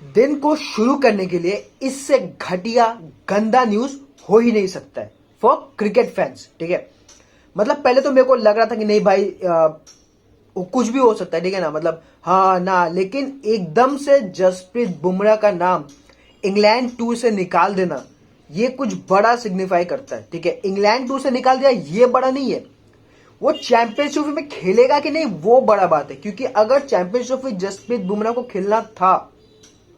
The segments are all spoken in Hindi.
दिन को शुरू करने के लिए इससे घटिया गंदा न्यूज हो ही नहीं सकता है फॉर क्रिकेट फैंस। ठीक है, मतलब पहले तो मेरे को लग रहा था कि नहीं भाई कुछ भी हो सकता है, ठीक है ना, मतलब हाँ ना, लेकिन एकदम से जसप्रीत बुमराह का नाम इंग्लैंड टूर से निकाल देना ये कुछ बड़ा सिग्निफाई करता है। ठीक है, इंग्लैंड टूर से निकाल दिया ये बड़ा नहीं है, वो चैंपियनशिप में खेलेगा कि नहीं वो बड़ा बात है। क्योंकि अगर चैंपियनशिप में जसप्रीत बुमराह को खेलना था,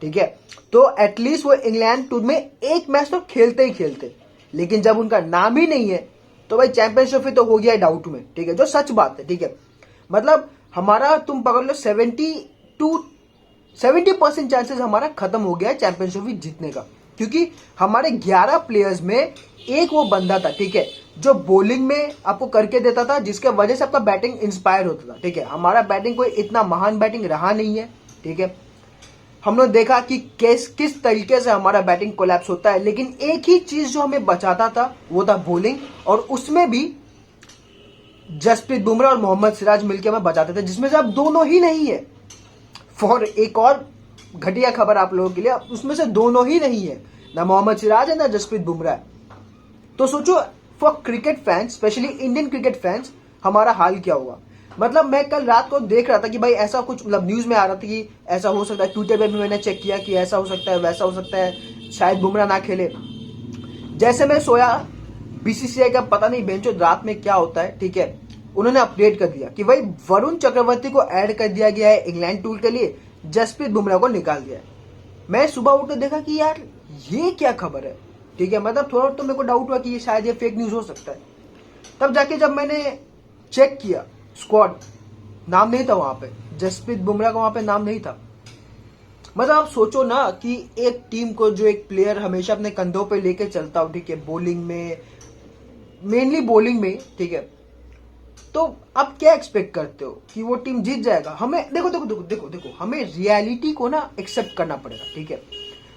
ठीक है, तो एटलीस्ट वो इंग्लैंड टूर में एक मैच तो खेलते ही खेलते। लेकिन जब उनका नाम ही नहीं है तो भाई चैंपियनशिप तो हो गया डाउट में। ठीक है, जो सच बात है। ठीक है, मतलब हमारा तुम पकड़ लो 70% चांसेस हमारा खत्म हो गया है चैंपियनशिप जीतने का। क्योंकि हमारे 11 प्लेयर्स में एक वो बंदा था, ठीक है, जो बॉलिंग में आपको करके देता था, जिसके वजह से आपका बैटिंग इंस्पायर होता था। ठीक है, हमारा बैटिंग कोई इतना महान बैटिंग रहा नहीं है। ठीक है, हमने देखा कि किस तरीके से हमारा बैटिंग कोलैप्स होता है, लेकिन एक ही चीज जो हमें बचाता था वो था बॉलिंग, और उसमें भी जसप्रीत बुमराह और मोहम्मद सिराज मिलकर हमें बचाते थे, जिसमें से अब दोनों ही नहीं है। फॉर एक और घटिया खबर आप लोगों के लिए, उसमें से दोनों ही नहीं है, ना मोहम्मद सिराज है ना जसप्रीत बुमराह। तो सोचो for cricket fans, specially Indian cricket fans, हमारा हाल क्या हुआ। मतलब मैं कल रात को देख रहा था कि भाई ऐसा कुछ, मतलब न्यूज में आ रहा था कि ऐसा हो सकता है, ट्विटर पे भी मैंने चेक किया कि ऐसा हो सकता है, वैसा हो सकता है, शायद बुमराह ना खेले। जैसे मैं सोया, बीसीसीआई का पता नहीं बेंचो रात में क्या होता है, ठीक है, उन्होंने अपडेट कर दिया कि भाई वरुण चक्रवर्ती को ऐड कर दिया गया है इंग्लैंड टूर के लिए, जसप्रीत बुमराह को निकाल दिया है। मैं सुबह उठकर देखा कि यार ये क्या खबर है। ठीक है, मतलब थोड़ा तो मेरे को डाउट हुआ कि ये शायद ये फेक न्यूज हो सकता है। तब जाके जब मैंने चेक किया स्क्वाड, नाम नहीं था वहां पे, जसप्रीत बुमराह का वहां पे नाम नहीं था। मतलब आप सोचो ना कि एक टीम को जो एक प्लेयर हमेशा अपने कंधों पे लेके चलता हो, ठीक है, बॉलिंग में, मेनली बॉलिंग में, ठीक है, तो आप क्या एक्सपेक्ट करते हो कि वो टीम जीत जाएगा। हमें देखो देखो देखो देखो देखो हमें रियलिटी को ना एक्सेप्ट करना पड़ेगा। ठीक है,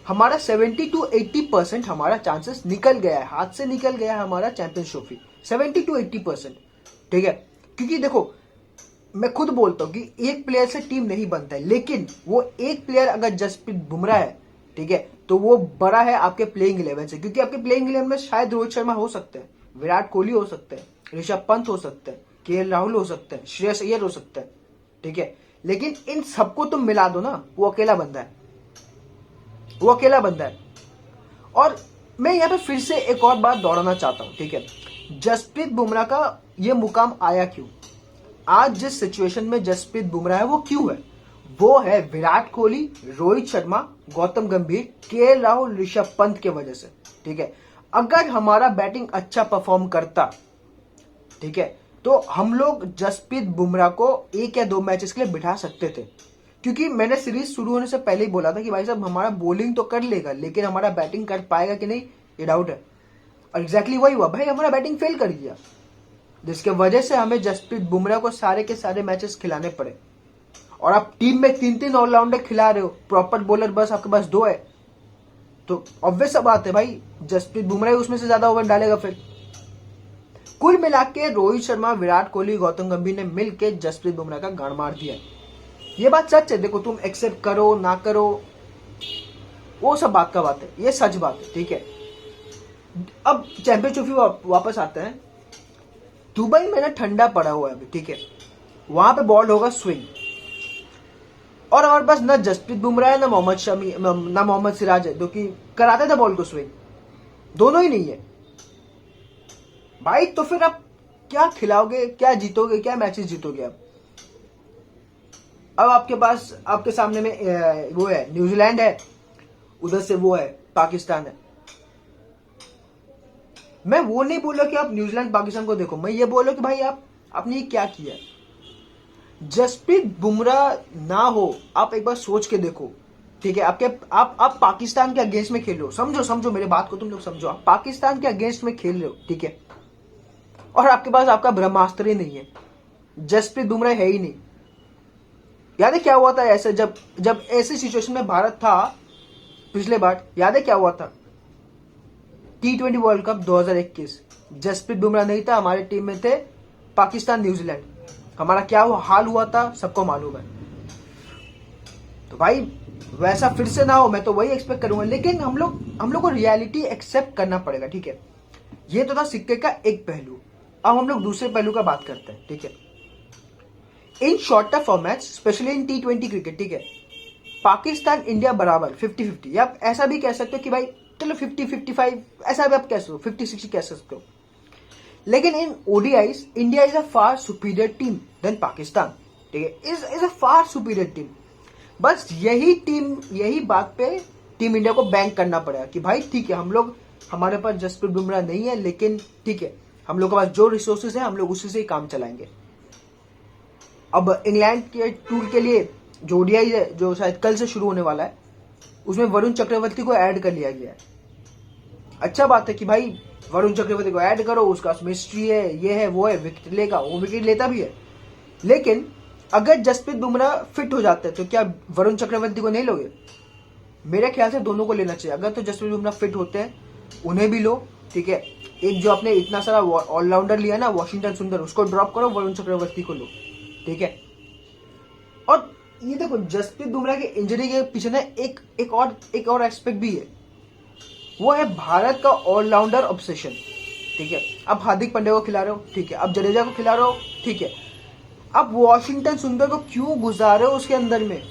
हमारा 70 to 80% हमारा चांसेस निकल गया है, हाथ से निकल गया है हमारा चैंपियंस ट्रॉफी, 70 to 80%। ठीक है, क्योंकि देखो मैं खुद बोलता हूं कि एक प्लेयर से टीम नहीं बनता है, लेकिन वो एक प्लेयर अगर जसप्रीत बुमराह है, ठीक है, तो वो बड़ा है आपके प्लेइंग 11 से। क्योंकि आपके प्लेइंग 11 में शायद रोहित शर्मा हो सकते हैं, विराट कोहली हो सकते हैं, ऋषभ पंत हो सकते हैं, केएल राहुल हो सकते हैं, श्रेयस अय्यर हो सकते हैं। ठीक है, लेकिन इन सबको तुम मिला दो ना, वो अकेला बंदा है, वो अकेला बंदा है। और मैं यहाँ पे फिर से एक और बात दोहराना चाहता हूं। ठीक है, जसप्रीत बुमराह का ये मुकाम आया क्यों, आज जिस सिचुएशन में जसप्रीत बुमराह है वो क्यों है, वो है विराट कोहली, रोहित शर्मा, गौतम गंभीर, केएल राहुल, ऋषभ पंत के वजह से। ठीक है, अगर हमारा बैटिंग अच्छा परफॉर्म करता, ठीक है, तो हम लोग जसप्रीत बुमराह को 1 या 2 मैचेस के लिए बिठा सकते थे। क्योंकि मैंने सीरीज शुरू होने से पहले ही बोला था कि भाई साहब हमारा बॉलिंग तो कर लेगा, लेकिन हमारा बैटिंग कर पाएगा कि नहीं ये डाउट है। और एग्जैक्टली वही हुआ, भाई हमारा बैटिंग फेल कर दिया, जिसके वजह से हमें जसप्रीत बुमराह को सारे के सारे मैचेस खिलाने पड़े। और आप टीम में 3-3 ऑलराउंडर खिला रहे हो, प्रॉपर बॉलर बस आपके पास 2 है, तो ऑब्वियस सा बात है भाई जसप्रीत बुमराह उसमें से ज्यादा ओवर डालेगा। फिर कुल मिला के रोहित शर्मा, विराट कोहली, गौतम गंभीर ने मिलकर जसप्रीत बुमराह का गाड़ मार दिया। ये बात सच है, देखो तुम एक्सेप्ट करो ना करो वो सब बात का बात है, ये सच बात है। ठीक है, अब चैंपियंस ट्रॉफी वापस आते हैं। दुबई में ना ठंडा पड़ा हुआ है अभी, ठीक है, वहां पे बॉल होगा स्विंग, और हमारे पास ना जसप्रीत बुमराह है ना मोहम्मद शमी ना मोहम्मद सिराज है जो कि कराते थे बॉल को स्विंग, दोनों ही नहीं है भाई। तो फिर आप क्या खिलाओगे, क्या जीतोगे, क्या मैचेस जीतोगे आप। अब आपके पास, आपके सामने में वो है न्यूजीलैंड है, उधर से वो है पाकिस्तान है। मैं वो नहीं बोल रहा कि आप न्यूजीलैंड पाकिस्तान को देखो, मैं ये बोल रहा कि भाई आपने ये क्या किया। जसप्रीत बुमराह ना हो, आप एक बार सोच के देखो। ठीक है, आप पाकिस्तान के अगेंस्ट में खेल रहे हो, समझो मेरे बात को तुम लोग समझो, आप पाकिस्तान के अगेंस्ट में खेल रहे हो, ठीक है, और आपके पास आपका ब्रह्मास्त्र ही नहीं है, जसप्रीत बुमराह है ही नहीं। याद है क्या हुआ था ऐसे, जब ऐसी सिचुएशन में भारत था पिछले बार, याद है क्या हुआ था, T20 world cup 2021, Jasprit Bumrah नहीं था, हमारे टीम में थे पाकिस्तान, न्यूजीलैंड, हमारा क्या हाल हुआ था सबको मालूम है। तो भाई वैसा फिर से ना हो, मैं तो वही एक्सपेक्ट करूंगा, लेकिन हम लोग को रियलिटी एक्सेप्ट करना पड़ेगा, ठीक है। ये तो था सिक्के का एक पहलू। अब हम लोग दूसरे पहलू का बात करते हैं, ठीक है। In shorter formats, specially in T20 cricket, ठीक है, पाकिस्तान इंडिया बराबर 50-50, या आप ऐसा भी कह सकते हो कि भाई चलो 50-55, ऐसा भी आप कह सकते हो, 50-60 कह सकते हो। लेकिन in ODIs India is a far superior team than Pakistan, ठीक है, is a far superior team. बस यही बात पे टीम इंडिया को बैंक करना पड़ेगा कि भाई ठीक है, हमारे पास जसप्रीत बुमराह नहीं है, लेकिन ठीक है, हम लोग के पास जो रिसोर्सेज है हम लोग उसी से ही काम चलाएंगे। अब इंग्लैंड के टूर के लिए जो ODI है, जो शायद कल से शुरू होने वाला है, उसमें वरुण चक्रवर्ती को ऐड कर लिया गया है। अच्छा बात है कि भाई वरुण चक्रवर्ती को ऐड करो, उसका मिस्ट्री है, ये है वो है, विकेट लेगा, वो विकेट लेता भी है। लेकिन अगर जसप्रीत बुमराह फिट हो जाते हैं तो क्या वरुण चक्रवर्ती को नहीं लोगे? मेरे ख्याल से दोनों को लेना चाहिए। अगर तो जसप्रीत बुमराह फिट होते हैं उन्हें भी लो, ठीक है। एक जो आपने इतना सारा ऑलराउंडर लिया ना, वॉशिंगटन सुंदर, उसको ड्रॉप करो, वरुण चक्रवर्ती को लो, ठीक है। और ये देखो, जसप्रीत बुमराह की इंजरी के पीछे ना एक और एस्पेक्ट भी है, वो है भारत का ऑलराउंडर ऑब्सेशन, ठीक है। अब हार्दिक पांड्या को खिला रहे हो, ठीक है, अब जडेजा को खिला रहे हो, ठीक है, अब वॉशिंगटन सुंदर को क्यों घुसा रहे हो उसके अंदर में?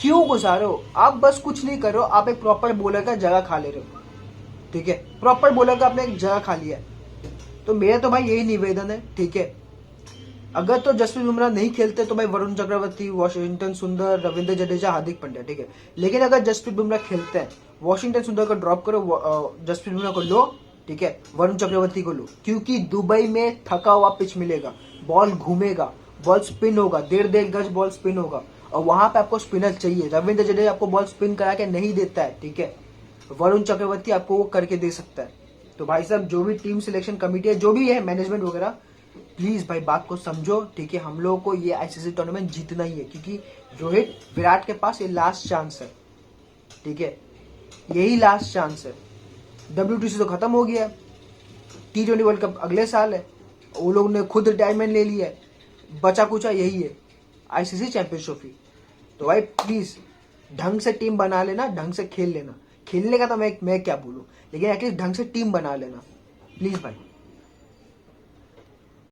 क्यों घुसा रहे हो? आप बस कुछ नहीं कर रहे हो, आप एक प्रॉपर बॉलर का जगह खा ले रहे हो, ठीक है, प्रॉपर बॉलर का आपने एक जगह खा लिया है। तो मेरा तो भाई यही निवेदन है, ठीक है, अगर तो जसप्रीत बुमराह नहीं खेलते तो भाई वरुण चक्रवर्ती, वॉशिंगटन सुंदर, रविंद्र जडेजा, हार्दिक पांड्या, ठीक है। लेकिन अगर जसप्रीत बुमराह खेलते हैं, वॉशिंगटन सुंदर को ड्रॉप करो, जसप्रीत बुमराह को लो, ठीक है, वरुण चक्रवर्ती को लो, क्योंकि दुबई में थका हुआ पिच मिलेगा, बॉल घूमेगा, बॉल स्पिन होगा, 1.5 गज बॉल स्पिन होगा, और वहां पे आपको स्पिनर चाहिए। रविंद्र जडेजा आपको बॉल स्पिन करा के नहीं देता है, ठीक है, वरुण चक्रवर्ती आपको वो करके दे सकता है। तो भाई साहब, जो भी टीम सिलेक्शन कमेटी है, जो भी है मैनेजमेंट वगैरह, प्लीज भाई बात को समझो, ठीक है। हम लोगों को ये ICC टूर्नामेंट जीतना ही है, क्योंकि रोहित विराट के पास ये लास्ट चांस है, ठीक है, यही लास्ट चांस है। WTC तो खत्म हो गया, T20 वर्ल्ड कप अगले साल है, वो लोग ने खुद रिटायरमेंट ले लिया है, बचा कुचा यही है, ICC चैंपियंस ट्रॉफी। तो भाई प्लीज ढंग से टीम बना लेना, ढंग से खेल लेना। खेलने का तो मैं क्या बोलूं, लेकिन एटलीस्ट ढंग से टीम बना लेना, प्लीज भाई।